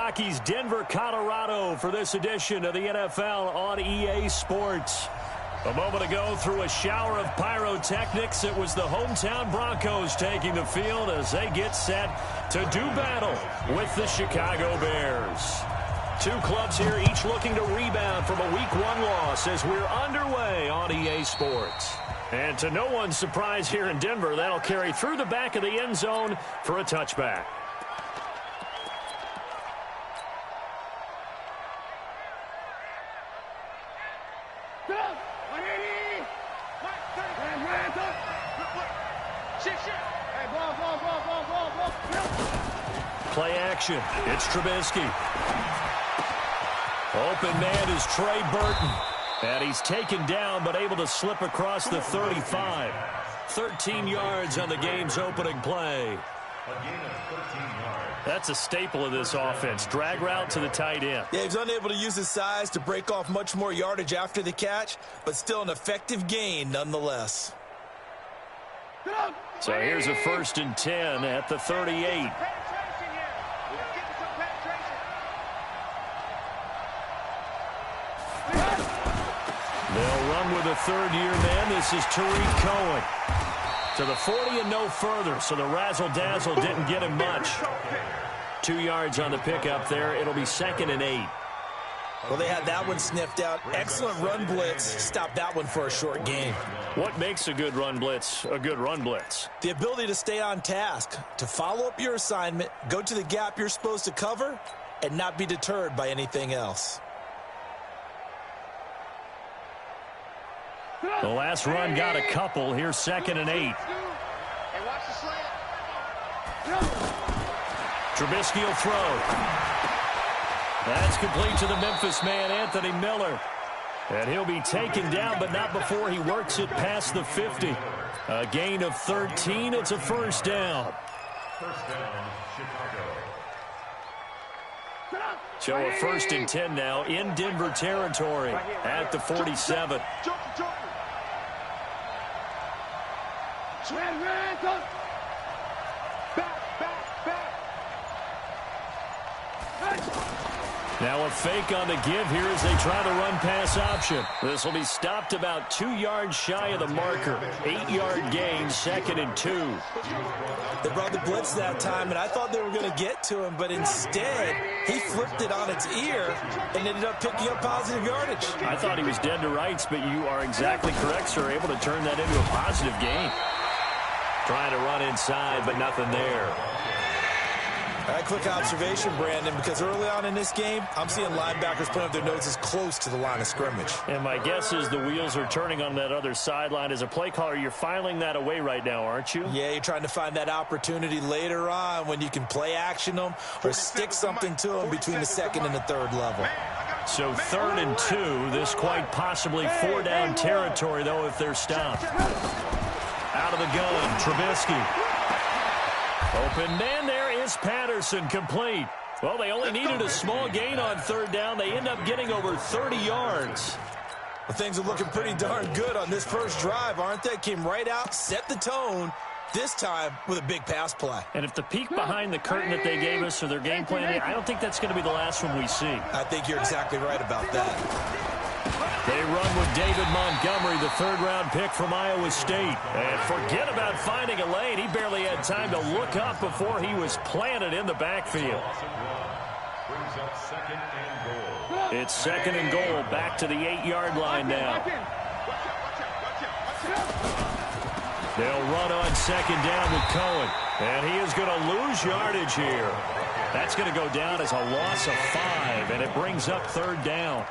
Rockies, Denver, Colorado for this edition of the NFL on EA Sports. A moment ago, through a shower of pyrotechnics, it was the hometown Broncos taking the field as they get set to do battle with the Chicago Bears. Two clubs here, each looking to rebound from a Week 1 loss as we're underway on EA Sports. And to no one's surprise here in Denver, that'll carry through the back of the end zone for a touchback. Play action. It's Trubisky. Open man is Trey Burton. And he's taken down but able to slip across the 35. 13 yards on the game's opening play. That's a staple of this offense. Drag route to the tight end. Yeah, he's unable to use his size to break off much more yardage after the catch, but still an effective gain nonetheless. So here's a 1st and 10 at the 38. They'll run with a third-year man. This is Tariq Cohen. To the 40 and no further, so the razzle-dazzle didn't get him much. 2 yards on the pickup there. It'll be 2nd and 8. Well, they had that one sniffed out. Excellent run blitz. Stopped that one for a short gain. What makes a good run blitz a good run blitz? The ability to stay on task, to follow up your assignment, go to the gap you're supposed to cover, and not be deterred by anything else. The last run got a couple. Here's 2nd and 8. Trubisky will throw. That's complete to the Memphis man, Anthony Miller. And he'll be taken down, but not before he works it past the 50. A gain of 13. It's a 1st down. So a 1st and 10 now in Denver territory at the 47. Now a fake on the give here as they try to run pass option. This will be stopped about 2 yards shy of the marker. 8-yard gain, 2nd and 2. They brought the blitz that time, and I thought they were going to get to him, but instead he flipped it on its ear and ended up picking up positive yardage. I thought he was dead to rights, but you are exactly correct, sir. Able to turn that into a positive gain. Trying to run inside, but nothing there. All right, quick observation, Brandon, because early on in this game, I'm seeing linebackers putting up their noses close to the line of scrimmage. And my guess is the wheels are turning on that other sideline. As a play caller, you're filing that away right now, aren't you? Yeah, you're trying to find that opportunity later on when you can play action them or stick something to them between the 2nd and the 3rd level. So 3rd and 2, this quite possibly 4-down territory, though, if they're stopped. Out of the gun, Trubisky. Open man there is Patterson, complete. Well, they only needed a small gain on 3rd down. They end up getting over 30 yards. Well, things are looking pretty darn good on this first drive, aren't they? Came right out, set the tone, this time with a big pass play. And if the peek behind the curtain that they gave us or their game plan, I don't think that's going to be the last one we see. I think you're exactly right about that. They run with David Montgomery, the 3rd-round pick from Iowa State. And forget about finding a lane. He barely had time to look up before he was planted in the backfield. It's 2nd and goal, back to the 8-yard line now. They'll run on 2nd down with Cohen. And he is going to lose yardage here. That's going to go down as a loss of 5, and it brings up 3rd down.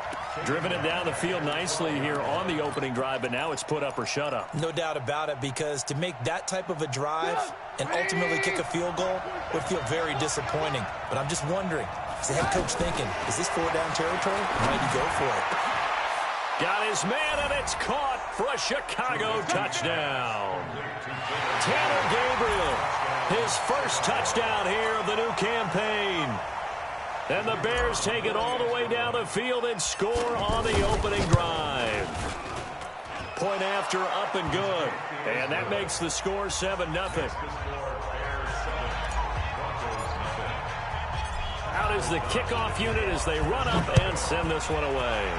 Driven it down the field nicely here on the opening drive, but now it's put up or shut up. No doubt about it, because to make that type of a drive and ultimately kick a field goal would feel very disappointing. But I'm just wondering, is the head coach thinking, is this 4-down territory? Might he go for it? Got his man, and it's caught for a Chicago touchdown. Tanner Gabriel, his first touchdown here of the new campaign. And the Bears take it all the way down the field and score on the opening drive. Point after, up and good. And that makes the score 7-0. out is the kickoff unit as they run up and send this one away.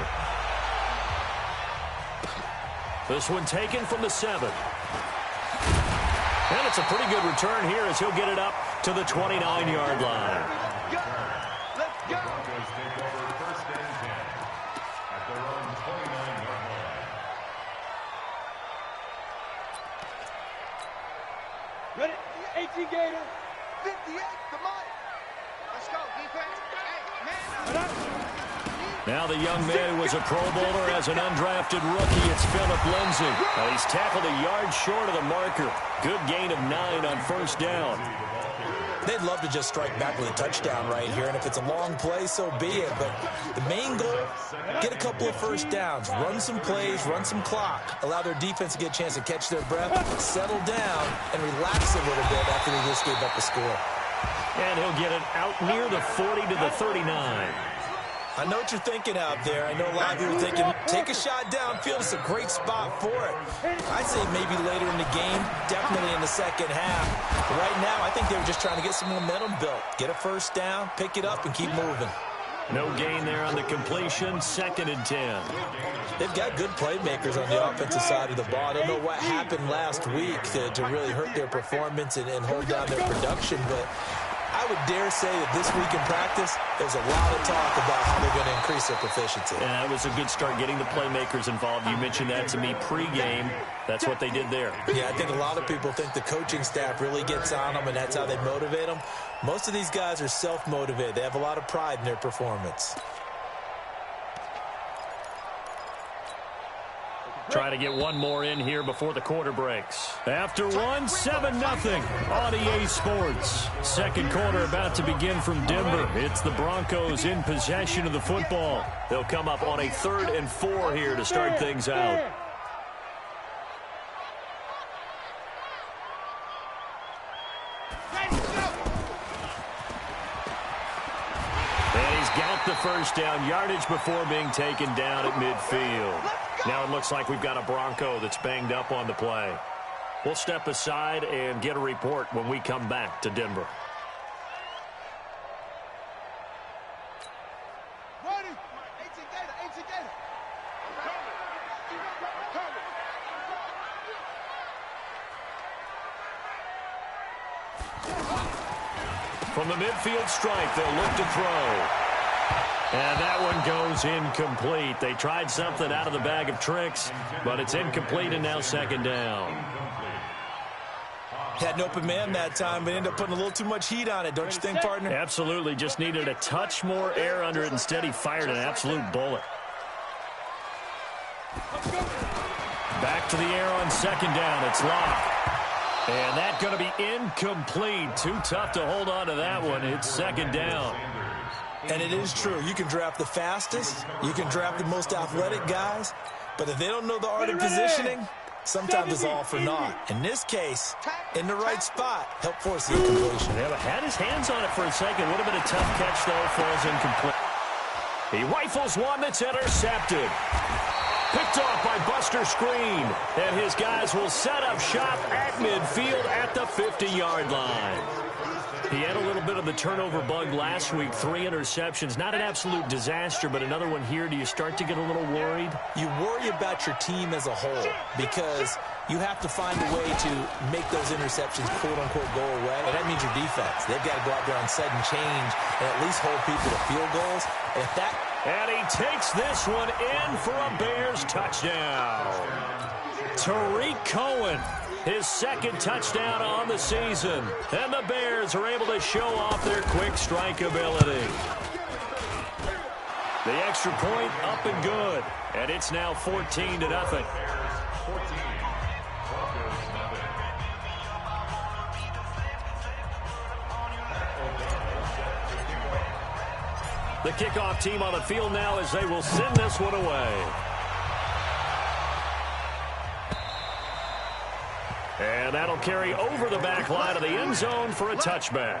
This one taken from the 7. And it's a pretty good return here as he'll get it up to the 29-yard line. Let's go. Broncos take over 1st and 10 at their own 29-yard line. Ready? 18 Gator. 58, come on. Let's go, defense. Hey, man. Now the young man who was a Pro Bowler as an undrafted rookie. It's Phillip Lindsay. Now he's tackled a yard short of the marker. Good gain of 9 on 1st down. They'd love to just strike back with a touchdown right here, and if it's a long play, so be it. But the main goal, get a couple of 1st downs, run some plays, run some clock, allow their defense to get a chance to catch their breath, settle down, and relax a little bit after they just gave up the score. And he'll get it out near the 40 to the 39. I know what you're thinking out there. I know a lot of you are thinking, take a shot downfield. It's a great spot for it. I'd say maybe later in the game, definitely in the second half. But right now, I think they were just trying to get some momentum built. Get a 1st down, pick it up, and keep moving. No gain there on the completion. 2nd and 10. They've got good playmakers on the offensive side of the ball. I don't know what happened last week to really hurt their performance and hold down their production, but I would dare say that this week in practice, there's a lot of talk about how they're going to increase their proficiency. And that was a good start getting the playmakers involved. You mentioned that to me pregame. That's what they did there. Yeah, I think a lot of people think the coaching staff really gets on them, and that's how they motivate them. Most of these guys are self-motivated. They have a lot of pride in their performance. Try to get one more in here before the quarter breaks. After one, 7-0 on EA Sports. 2nd quarter about to begin from Denver. It's the Broncos in possession of the football. They'll come up on a 3rd and 4 here to start things out. And he's got the 1st down yardage before being taken down at midfield. Now it looks like we've got a Bronco that's banged up on the play. We'll step aside and get a report when we come back to Denver. Ready? 18 Gator, 18 Gator. From the midfield stripe, they'll look to throw. And that one goes incomplete. They tried something out of the bag of tricks, but it's incomplete and now 2nd down. Had an open man that time, but ended up putting a little too much heat on it, don't you think, partner? Absolutely. Just needed a touch more air under it. Instead, he fired an absolute bullet. Back to the air on 2nd down. It's Locke. And that's going to be incomplete. Too tough to hold on to that one. It's 2nd down. And it is true. You can draft the fastest. You can draft the most athletic guys. But if they don't know the art of positioning, sometimes it's all for naught. In this case, in the right spot, help force the incompletion. Yeah, but had his hands on it for a second. Would have been a tough catch, though. Falls incomplete. He rifles one that's intercepted. Picked off by Buster Screen. And his guys will set up shop at midfield at the 50-yard line. He had a little bit of the turnover bug last week. 3 interceptions. Not an absolute disaster, but another one here. Do you start to get a little worried? You worry about your team as a whole because you have to find a way to make those interceptions, quote-unquote, go away. And that means your defense. They've got to go out there on sudden change and at least hold people to field goals. And he takes this one in for a Bears touchdown. Tariq Cohen. His 2nd touchdown on the season. And the Bears are able to show off their quick strike ability. The extra point up and good. And it's now 14-0. The kickoff team on the field now as they will send this one away. And that'll carry over the back line of the end zone for a touchback.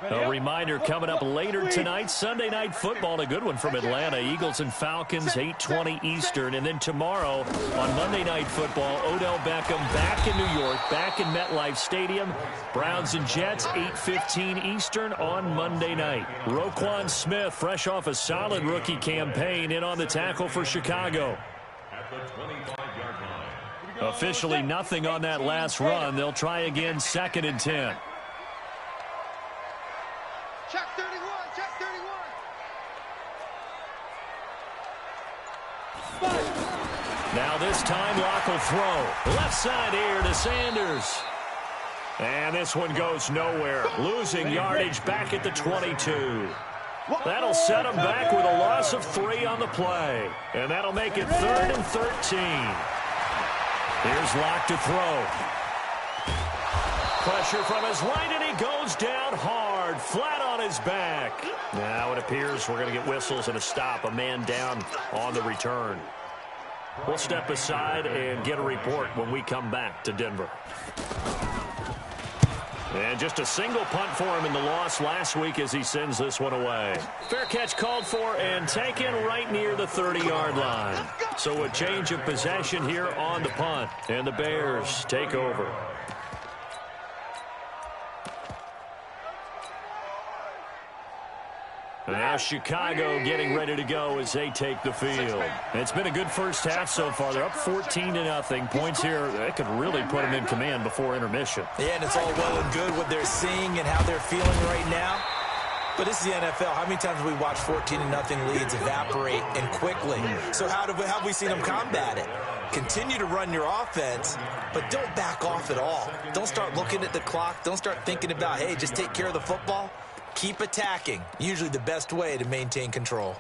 A reminder coming up later tonight, Sunday Night Football, a good one from Atlanta. Eagles and Falcons, 8:20 Eastern. And then tomorrow on Monday Night Football, Odell Beckham back in New York, back in MetLife Stadium. Browns and Jets, 8:15 Eastern on Monday night. Roquan Smith, fresh off a solid rookie campaign, in on the tackle for Chicago. At the 25-yard line. Officially nothing on that last run. They'll try again, 2nd and 10. Check 31, check 31. Now this time, Locke will throw. Left side here to Sanders. And this one goes nowhere. Losing yardage back at the 22. That'll set him back with a loss of 3 on the play. And that'll make it 3rd and 13. Here's Locke to throw. Pressure from his right, and he goes down hard, flat on his back. Now it appears we're going to get whistles and a stop. A man down on the return. We'll step aside and get a report when we come back to Denver. And just a single punt for him in the loss last week as he sends this one away. Fair catch called for and taken right near the 30-yard line. So a change of possession here on the punt. And the Bears take over. Now Chicago getting ready to go as they take the field. It's been a good first half so far. They're up 14-0. Points here, that could really put them in command before intermission. Yeah, and it's all well and good what they're seeing and how they're feeling right now. But this is the NFL. How many times have we watched 14-0 leads evaporate and quickly? So how have we seen them combat it? Continue to run your offense, but don't back off at all. Don't start looking at the clock. Don't start thinking about, hey, just take care of the football. Keep attacking. Usually the best way to maintain control.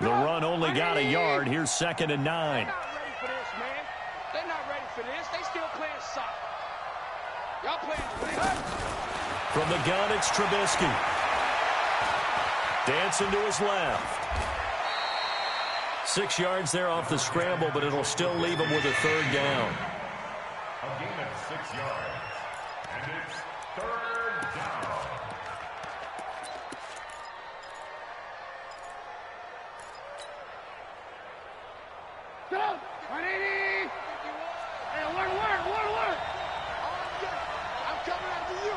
The run only got a yard. Here's 2nd and 9. They're not ready for this, man. They're not ready for this. They still playing soccer. Y'all playing. From the gun, it's Trubisky. Dancing to his left. 6 yards there off the scramble, but it'll still leave him with a 3rd down. A gain of 6 yards. And it's 3rd down. Go! 180! Hey, one. I'm coming after you.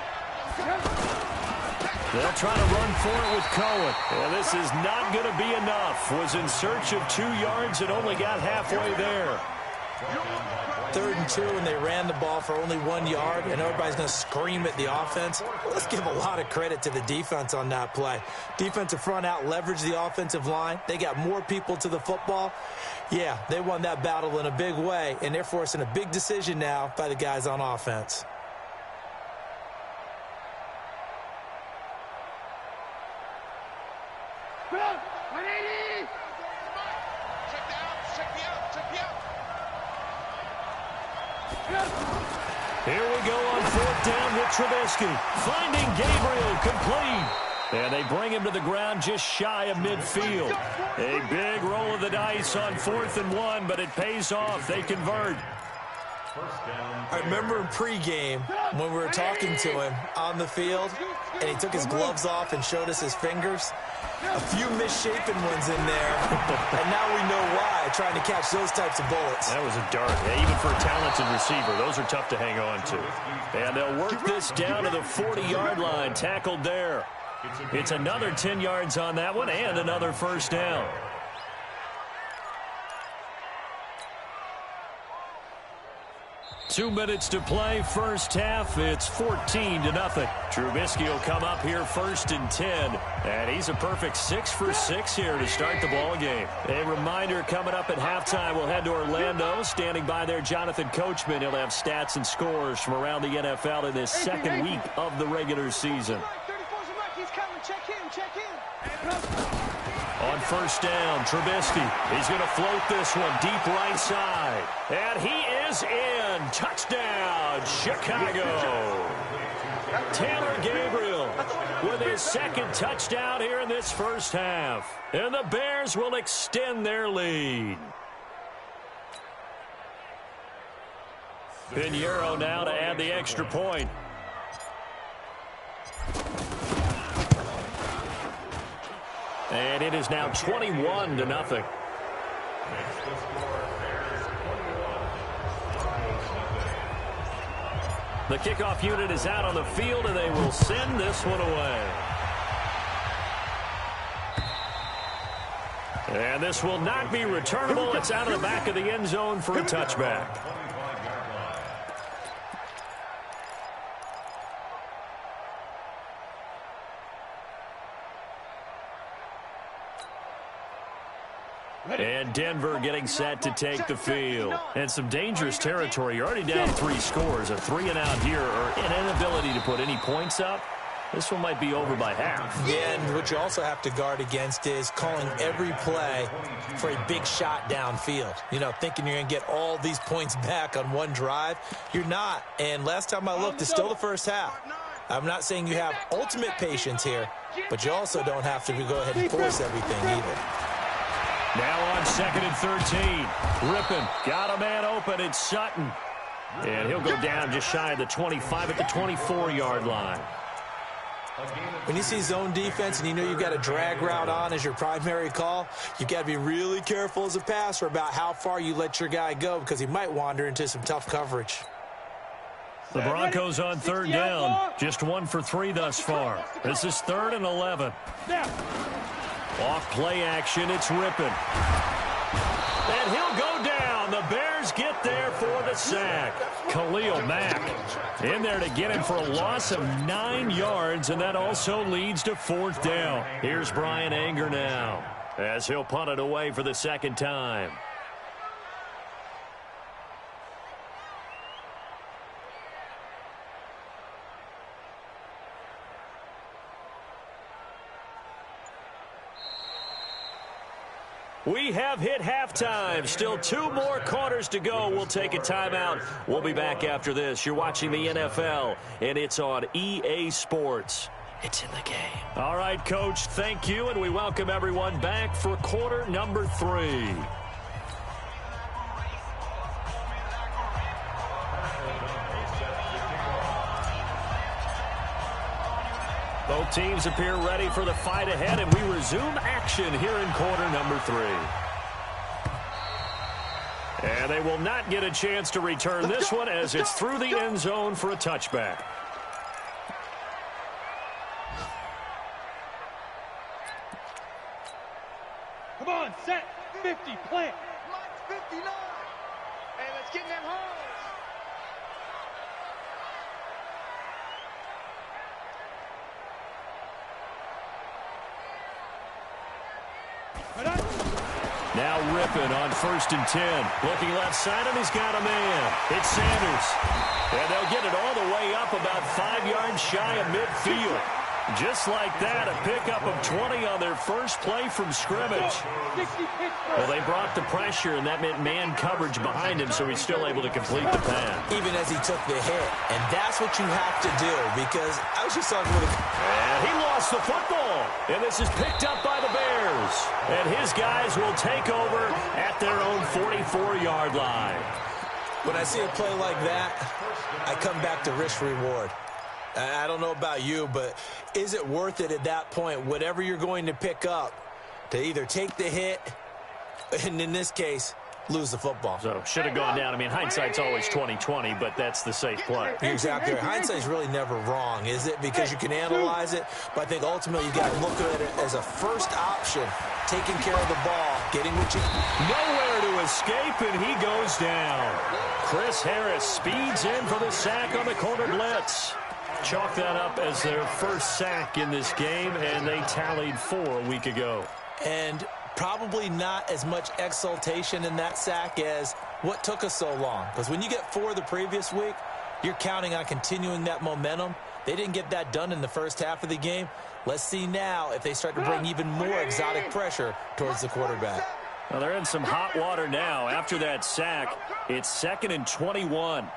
They'll try to run for it with Cohen. Well, this is not going to be enough. Was in search of 2 yards and only got halfway there. 3rd and 2, and they ran the ball for only 1 yard, and everybody's going to scream at the offense. Well, let's give a lot of credit to the defense on that play. Defensive front out leveraged the offensive line. They got more people to the football. Yeah, they won that battle in a big way, and they're forcing a big decision now by the guys on offense. Go! 180! Check the out. Here we go on 4th down with Trubisky. Finding Gabriel complete. And they bring him to the ground just shy of midfield. A big roll of the dice on 4th and 1, but it pays off. They convert. I remember in pregame when we were talking to him on the field, and he took his gloves off and showed us his fingers. A few misshapen ones in there, and now we know why, trying to catch those types of bullets. That was a dart. Yeah, even for a talented receiver, those are tough to hang on to. And they'll work this down to the 40-yard line, tackled there. It's another 10 yards on that one and another 1st down. Two minutes to play, first half. It's 14-0. Trubisky will come up here 1st and 10. And he's a perfect 6 for 6 here to start the ball game. A reminder coming up at halftime, we'll head to Orlando. Standing by there, Jonathan Coachman. He'll have stats and scores from around the NFL in this 2nd week of the regular season. 34's a mark. He's coming. Check in. On 1st down, Trubisky. He's going to float this one deep right side. And he is in. Touchdown, Chicago. Taylor Gabriel with his 2nd touchdown here in this first half. And the Bears will extend their lead. Pinheiro now to add the extra point. And it is now 21-0. The kickoff unit is out on the field, and they will send this one away. And this will not be returnable. It's out of the back of the end zone for a touchback. And Denver getting set to take the field. And some dangerous territory. You're already down 3 scores. A 3-and-out here, or an inability to put any points up. This one might be over by half. Yeah, and what you also have to guard against is calling every play for a big shot downfield. You know, thinking you're going to get all these points back on one drive. You're not. And last time I looked, it's still the first half. I'm not saying you have ultimate patience here, but you also don't have to go ahead and force everything either. Now on 2nd and 13. Rippon got a man open. It's Sutton. And he'll go down just shy of the 25 at the 24-yard line. When you see zone defense and you know you've got a drag route on as your primary call, you've got to be really careful as a passer about how far you let your guy go because he might wander into some tough coverage. The Broncos on 3rd down. Just 1 for 3 thus far. This is 3rd and 11. Off play action, it's Rippon. And he'll go down. The Bears get there for the sack. Khalil Mack in there to get him for a loss of 9 yards, and that also leads to 4th down. Here's Bryan Anger now as he'll punt it away for the 2nd time. We have hit halftime. Still 2 more quarters to go. We'll take a timeout. We'll be back after this. You're watching the NFL, and it's on EA Sports. It's in the game. All right, Coach, thank you, and we welcome everyone back for quarter number 3. Both teams appear ready for the fight ahead, and we resume action here in quarter number 3. And they will not get a chance to return this one as it's through the end zone for a touchback. Come on, set, 50, plant. Mike's 59. Hey, let's get in them holes. Now Rippon on 1st and 10. Looking left side, and he's got a man. It's Sanders. And they'll get it all the way up about 5 yards shy of midfield. Just like that, a pickup of 20 on their first play from scrimmage. Well, they brought the pressure, and that meant man coverage behind him, so he's still able to complete the pass. Even as he took the hit. And that's what you have to do, because I was just talking with And he lost the football. And this is picked up by the Bears. And his guys will take over at their own 44-yard line. When I see a play like that, I come back to risk-reward. I don't know about you, but is it worth it at that point, whatever you're going to pick up, to either take the hit, and in this case, lose the football? So, should have gone down. I mean, hindsight's always 20/20, but that's the safe play. You're exactly right. Hindsight's really never wrong, is it? Because you can analyze it, but I think ultimately you got to look at it as a first option, taking care of the ball, getting what you... Nowhere to escape, and he goes down. Chris Harris speeds in for the sack on the corner blitz. Chalk that up as their first sack in this game, and they tallied 4 a week ago. And probably not as much exultation in that sack as what took us so long. Because when you get 4 the previous week, you're counting on continuing that momentum. They didn't get that done in the first half of the game. Let's see now if they start to bring even more exotic pressure towards the quarterback. Well, they're in some hot water now. After that sack, it's 2nd and 21.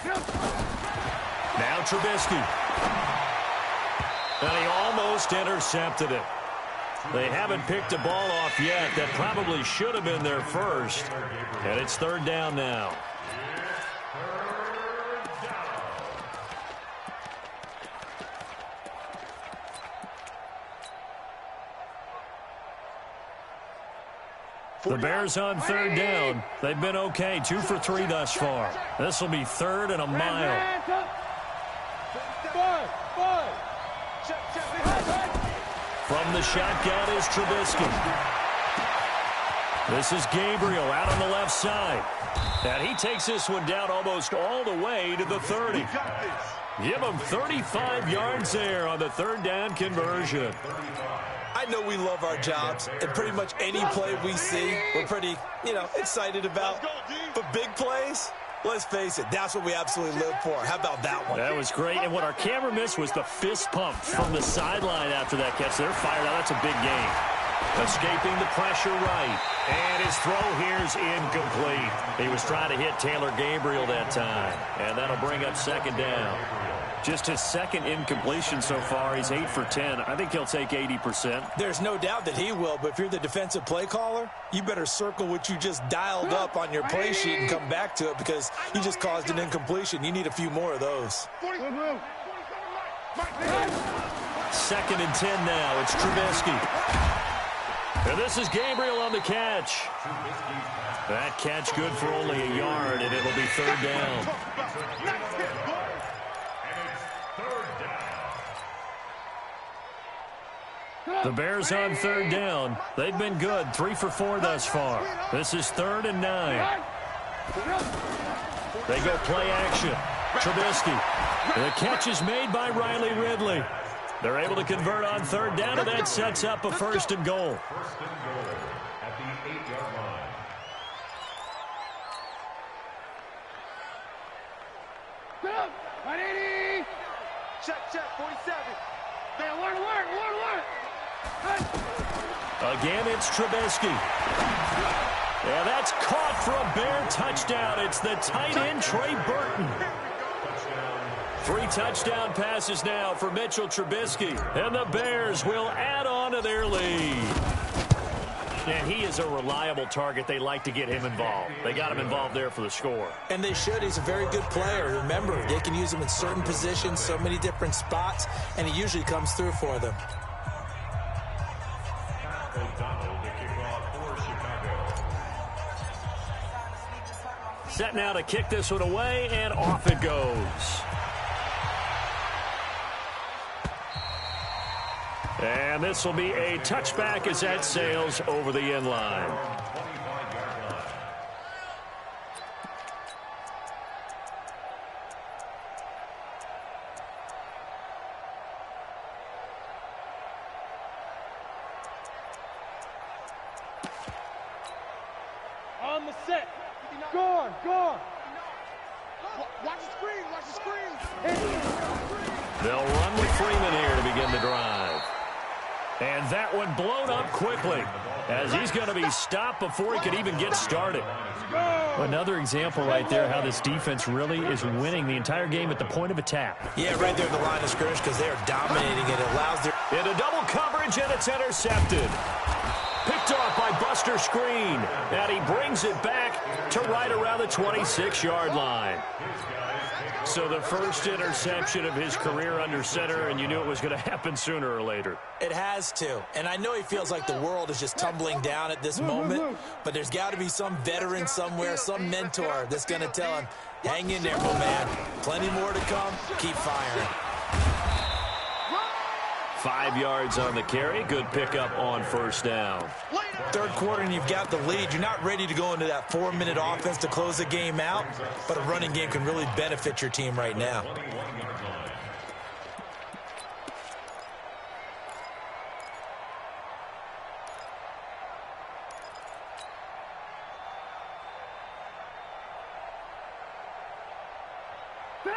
Now Trubisky. And he almost intercepted it. They haven't picked a ball off yet. That probably should have been their first. And it's third down now. The Bears on third down. They've been okay, 2 for 3 thus far. This will be third and a mile. From the shotgun is Trubisky. This is Gabriel out on the left side. And he takes this one down almost all the way to the 30. Give him 35 yards there on the third down conversion. I know we love our jobs, and pretty much any play we see, we're pretty, excited about. But big plays, let's face it, that's what we absolutely live for. How about that one? That was great, and what our camera missed was the fist pump from the sideline after that catch. They're fired out. That's a big game. Escaping the pressure right, and his throw here is incomplete. He was trying to hit Taylor Gabriel that time, and that'll bring up second down. Just his second incompletion so far. He's 8 for 10. I think he'll take 80%. There's no doubt that he will, but if you're the defensive play caller, you better circle what you just dialed up on your play sheet and come back to it because you just caused an incompletion. You need a few more of those. Second and 10 now. It's Trubisky. And this is Gabriel on the catch. That catch good for only a yard, and it'll be third down. The Bears on third down. They've been good, 3 for 4 thus far. This is third and 9. They go play action. Trubisky. The catch is made by Riley Ridley. They're able to convert on third down, and that sets up a first and goal. First and goal at the 8-yard line. Check, 47. Again, it's Trubisky. And that's caught for a Bear touchdown. It's the tight end, Trey Burton. 3 touchdown passes now for Mitchell Trubisky. And the Bears will add on to their lead. And he is a reliable target. They like to get him involved. They got him involved there for the score. And they should. He's a very good player. Remember, they can use him in certain positions, so many different spots, and he usually comes through for them. O'Donnell to kick off for Chicago. Set now to kick this one away, and off it goes. And this will be a touchback as that sails over the end line. On the set. Gone. Watch the screen. They'll run with Freeman here to begin the drive. And that one blown up quickly as he's going to be stopped before he could even get started. Another example right there how this defense really is winning the entire game at the point of attack. Yeah, right there at the line of scrimmage because they're dominating it. It allows their... In a double coverage, and it's intercepted. Picked off by Buster Screen. And he brings it back to right around the 26-yard line. So the first interception of his career under center, and you knew it was going to happen sooner or later. It has to. And I know he feels like the world is just tumbling down at this moment, but there's got to be some veteran somewhere, some mentor that's going to tell him, hang in there, my man. Plenty more to come. Keep firing. 5 yards on the carry. Good pickup on first down. Third quarter and you've got the lead. You're not ready to go into that 4-minute offense to close the game out, but a running game can really benefit your team right now.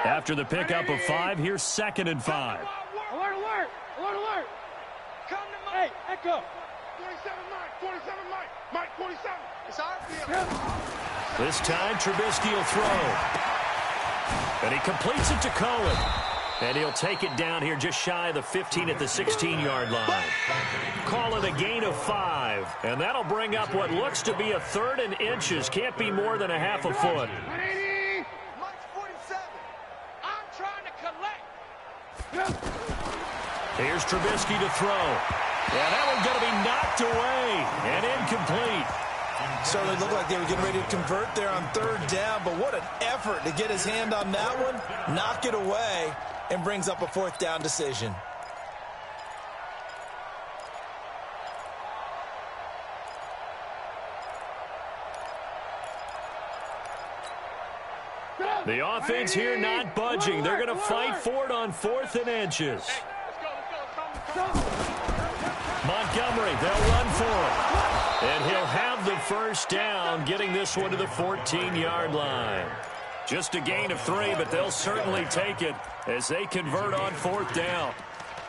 After the pickup of 5, here's 2nd and 5. Alert. Come to Mike. Hey, Echo. 47 Mike. 47. It's our field. This time, Trubisky will throw. And he completes it to Cohen. And he'll take it down here just shy of the 15 at the 16-yard line. Call it a gain of 5. And that'll bring up what looks to be a 3rd and inches. Can't be more than a half a foot. Mike's 47. I'm trying to collect. Here's Trubisky to throw. Yeah, that one's going to be knocked away and incomplete. Certainly looked like they were getting ready to convert there on 3rd down, but what an effort to get his hand on that one, knock it away, and brings up a 4th down decision. The offense here not budging. They're going to fight for it on 4th and inches. Montgomery, they'll run for it. And he'll have the 1st down, getting this one to the 14-yard line. Just a gain of 3, but they'll certainly take it as they convert on 4th down.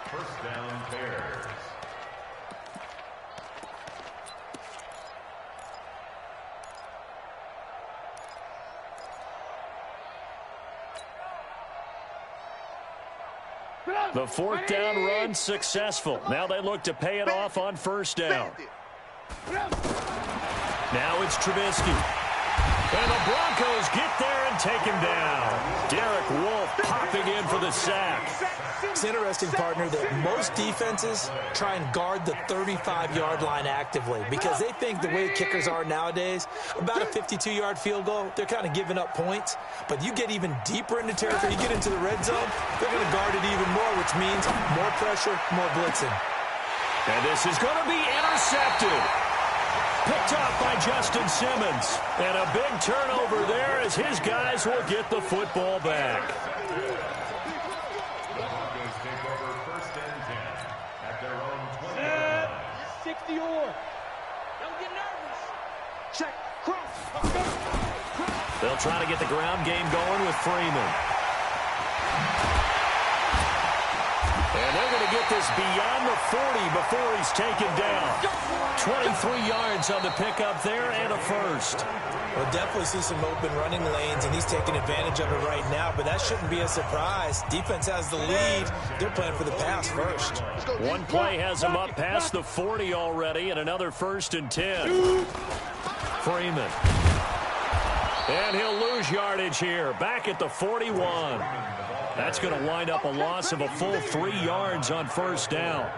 1st down, Bears. The 4th down run successful. Now they look to pay it off on 1st down. Now it's Trubisky. And the Broncos get there and take him down. Derek Wolfe popping in for the sack. It's interesting, partner, that most defenses try and guard the 35-yard line actively because they think the way kickers are nowadays, about a 52-yard field goal, they're kind of giving up points. But you get even deeper into territory, you get into the red zone, they're going to guard it even more, which means more pressure, more blitzing. And this is going to be intercepted. Picked off by Justin Simmons. And a big turnover there as his guys will get the football back. The Broncos take over 1st and 10 at their own 20-yard line. 60 or. Don't get nervous. Check. Cross. They'll try to get the ground game going with Freeman. And they're going to get this beyond the 40 before he's taken down. 23 yards on the pickup there and a 1st. We'll definitely see some open running lanes, and he's taking advantage of it right now, but that shouldn't be a surprise. Defense has the lead. They're playing for the pass first. One play has him up past the 40 already, and another 1st and 10. Freeman. And he'll lose yardage here, back at the 41. That's going to wind up a loss of a full 3 yards on 1st down.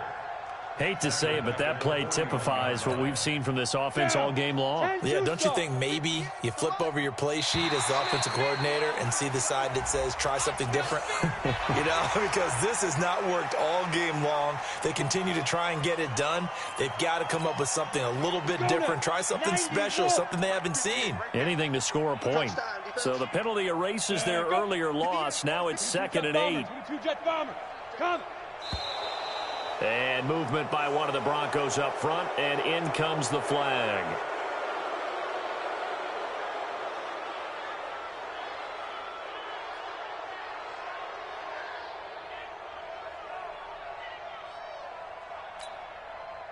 Hate to say it, but that play typifies what we've seen from this offense all game long. Yeah, don't you think maybe you flip over your play sheet as the offensive coordinator and see the side that says try something different? You know, because this has not worked all game long. They continue to try and get it done. They've got to come up with something a little bit different. Try something special, something they haven't seen. Anything to score a point. So the penalty erases their earlier loss. Now it's 2nd and 8. And movement by one of the Broncos up front, and in comes the flag.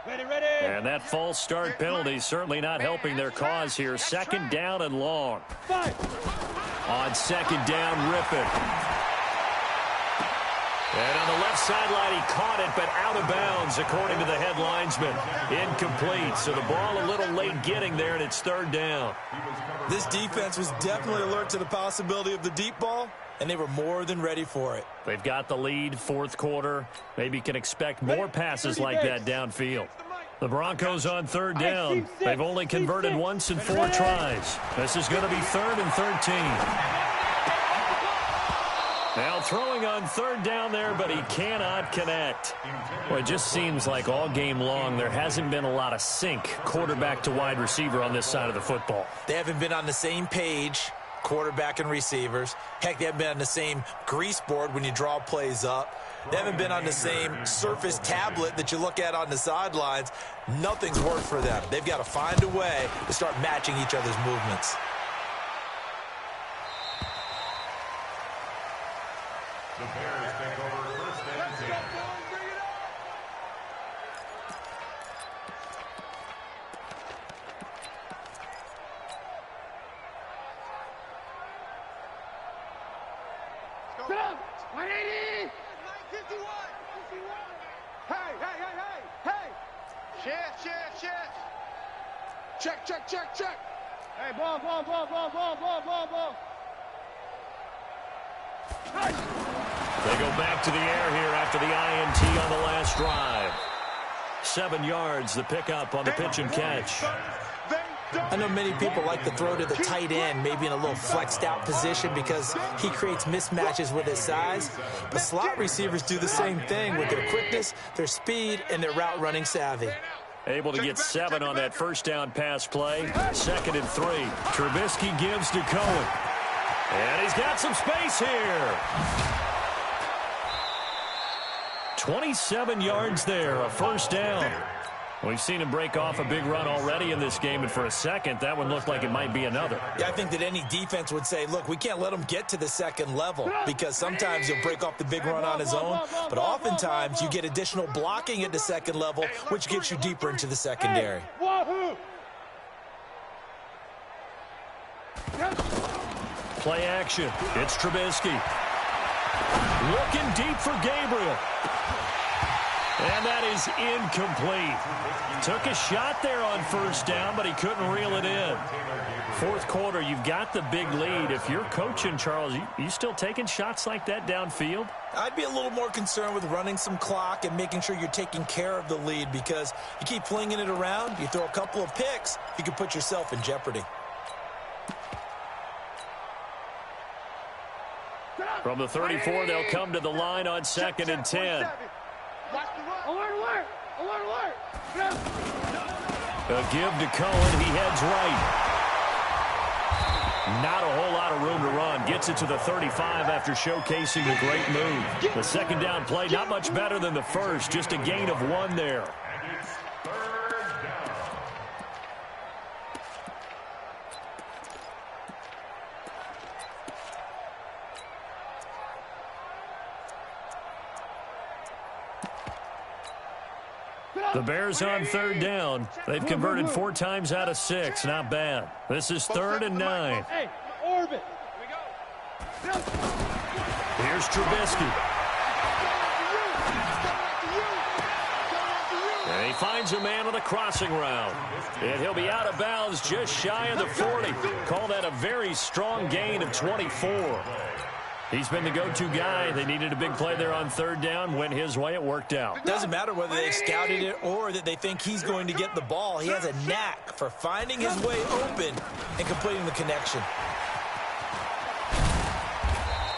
Ready. And that false start penalty certainly not helping their cause here. 2nd down and long. On 2nd down, rip it. And on the left sideline, he caught it, but out of bounds, according to the head linesman. Incomplete, so the ball a little late getting there, and it's 3rd down. This defense was definitely alert to the possibility of the deep ball, and they were more than ready for it. They've got the lead, 4th quarter. Maybe can expect more passes like that downfield. The Broncos on 3rd down. They've only converted once in 4 tries. This is going to be 3rd and 13. Now throwing on 3rd down there, but he cannot connect. Well, it just seems like all game long there hasn't been a lot of sync quarterback to wide receiver on this side of the football. They haven't been on the same page, quarterback and receivers. Heck, they haven't been on the same grease board when you draw plays up. They haven't been on the same Surface tablet that you look at on the sidelines. Nothing's worked for them. They've got to find a way to start matching each other's movements. The Bears take over 1st and 10. 180. 51. Hey. Shift. Check. Hey, ball. They go back to the air here after the INT on the last drive. 7 yards, the pickup on the pitch and catch. I know many people like to throw to the tight end, maybe in a little flexed out position because he creates mismatches with his size. But slot receivers do the same thing with their quickness, their speed, and their route running savvy. Able to get 7 on that first down pass play. 2nd and 3. Trubisky gives to Cohen. And he's got some space here. 27 yards there, a first down. We've seen him break off a big run already in this game, and for a second, that one looked like it might be another. Yeah, I think that any defense would say, look, we can't let him get to the second level because sometimes he'll break off the big run on his own, but oftentimes you get additional blocking at the second level, which gets you deeper into the secondary. Play action. It's Trubisky. Looking deep for Gabriel. And that is incomplete. Took a shot there on first down, but he couldn't reel it in. Fourth quarter, you've got the big lead. If you're coaching, Charles, you still taking shots like that downfield? I'd be a little more concerned with running some clock and making sure you're taking care of the lead because you keep flinging it around, you throw a couple of picks, you can put yourself in jeopardy. From the 34, they'll come to the line on 2nd and 10. Alert. A give to Cohen. He heads right. Not a whole lot of room to run. Gets it to the 35 after showcasing a great move. The second down play, not much better than the first. Just a gain of 1 there. The Bears on 3rd down. They've converted 4 times out of 6. Not bad. This is 3rd and 9. Hey, orbit. Here we go. Here's Trubisky. And he finds a man on a crossing route. And he'll be out of bounds just shy of the 40. Call that a very strong gain of 24. He's been the go-to guy. They needed a big play there on 3rd down. Went his way. It worked out. Doesn't matter whether they scouted it or that they think he's going to get the ball. He has a knack for finding his way open and completing the connection.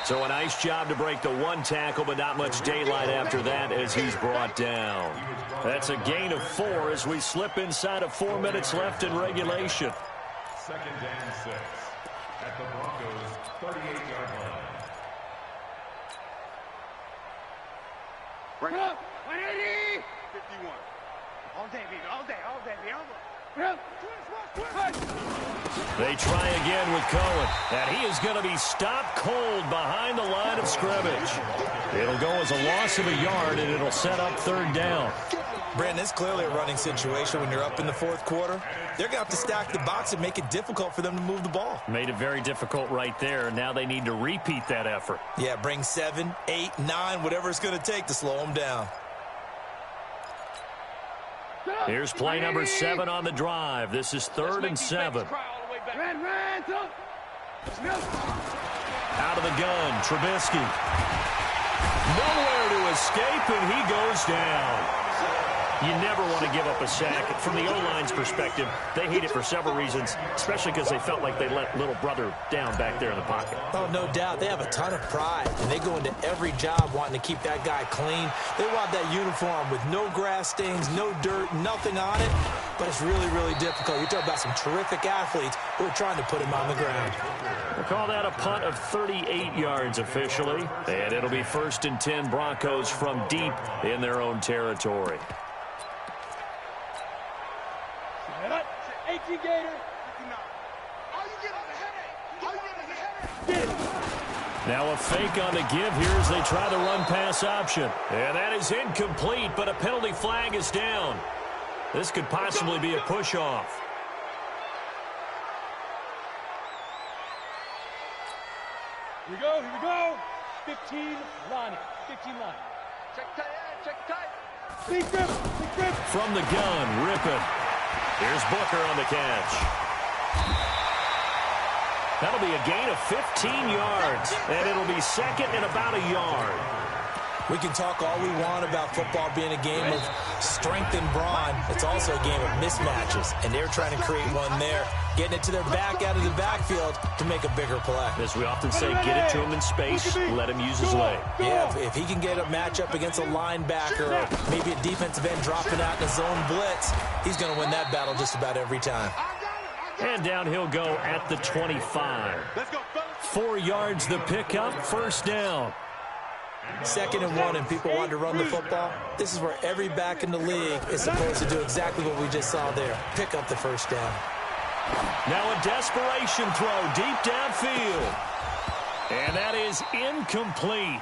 So a nice job to break the 1 tackle, but not much daylight after that as he's brought down. That's a gain of 4 as we slip inside of 4 minutes left in regulation. 2nd and 6 at the Broncos' 38-yard line. Bring up. 180. 51. All day, baby. They try again with Cohen. And he is going to be stopped cold behind the line of scrimmage. It'll go as a loss of a yard, and it'll set up 3rd down. Brandon, it's clearly a running situation when you're up in the 4th quarter. They're going to have to stack the box and make it difficult for them to move the ball. Made it very difficult right there. Now they need to repeat that effort. Yeah, bring 7, 8, 9, whatever it's going to take to slow them down. Here's play number 7 on the drive. This is 3rd and 7. Out of the gun, Trubisky. Nowhere to escape, and he goes down. You never want to give up a sack. From the O-line's perspective, they hate it for several reasons, especially because they felt like they let little brother down back there in the pocket. Oh, no doubt. They have a ton of pride, and they go into every job wanting to keep that guy clean. They want that uniform with no grass stains, no dirt, nothing on it, but it's really, really difficult. You're talking about some terrific athletes who are trying to put him on the ground. We'll call that a punt of 38 yards officially, and it'll be 1st and 10 Broncos from deep in their own territory. 18 Gator. All you get is a headache. Now a fake on the give here as they try the run-pass option. And that is incomplete, but a penalty flag is down. This could possibly be a push-off. Here we go. 15 line. 15 line. Check tight, check tight. Big grip. From the gun, Rippon. Here's Booker on the catch. That'll be a gain of 15 yards, and it'll be second and about a yard. We can talk all we want about football being a game of strength and brawn. It's also a game of mismatches, and they're trying to create one there, getting it to their back out of the backfield to make a bigger play. As we often say, get it to him in space, let him use his leg. Yeah, if he can get a matchup against a linebacker or maybe a defensive end dropping out in a zone blitz, he's going to win that battle just about every time. And down he'll go at the 25. 4 yards the pickup, first down. 2nd and 1, and people want to run the football. This is where every back in the league is supposed to do exactly what we just saw there. Pick up the first down. Now a desperation throw deep downfield. And that is incomplete.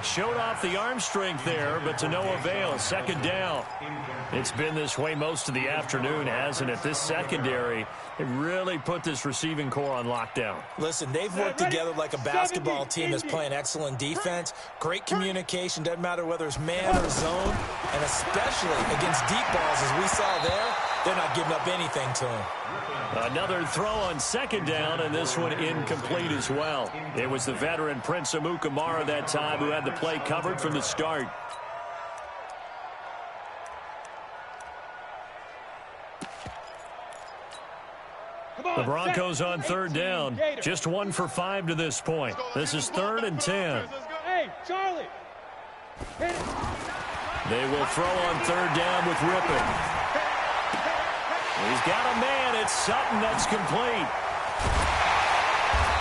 Showed off the arm strength there, but to no avail. 2nd down. It's been this way most of the afternoon, hasn't it? This secondary, it really put this receiving core on lockdown. Listen, they've worked together like a basketball team that's playing excellent defense. Great communication, doesn't matter whether it's man or zone. And especially against deep balls, as we saw there, they're not giving up anything to them. Another throw on 2nd down, and this one incomplete as well. It was the veteran Prince Amukamara that time who had the play covered from the start. The Broncos on 3rd down. Just 1 for 5 to this point. This is 3rd and 10. Hey, Charlie. They will throw on 3rd down with Rippon. He's got a man. It's Sutton that's complete.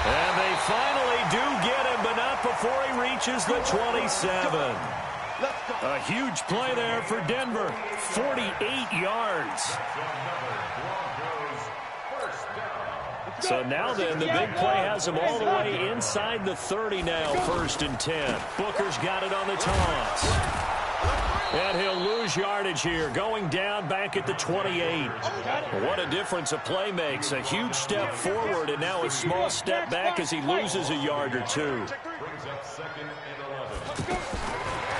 And they finally do get him, but not before he reaches the 27. A huge play there for Denver. 48 yards. So now then, the big play has him all the way inside the 30 now, 1st and 10. Booker's got it on the toss. And he'll lose yardage here, going down back at the 28. What a difference a play makes. A huge step forward and now a small step back as he loses a yard or two.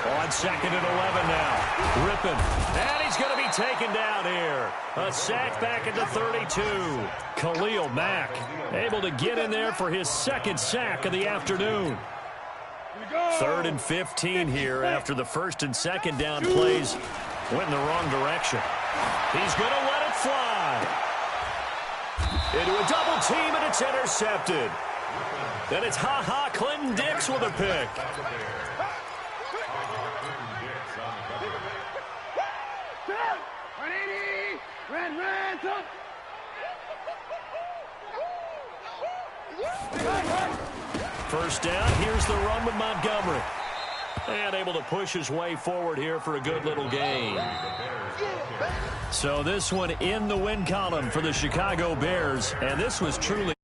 On 2nd and 11 now. Rippon. And he's going to be taken down here. A sack back at the 32. Khalil Mack able to get in there for his 2nd sack of the afternoon. 3rd and 15 here after the 1st and 2nd down plays went in the wrong direction. He's going to let it fly. Into a double team, and it's intercepted. Then it's Clinton Dix with a pick. First down, here's the run with Montgomery. And able to push his way forward here for a good little gain. So this one in the win column for the Chicago Bears, and this was truly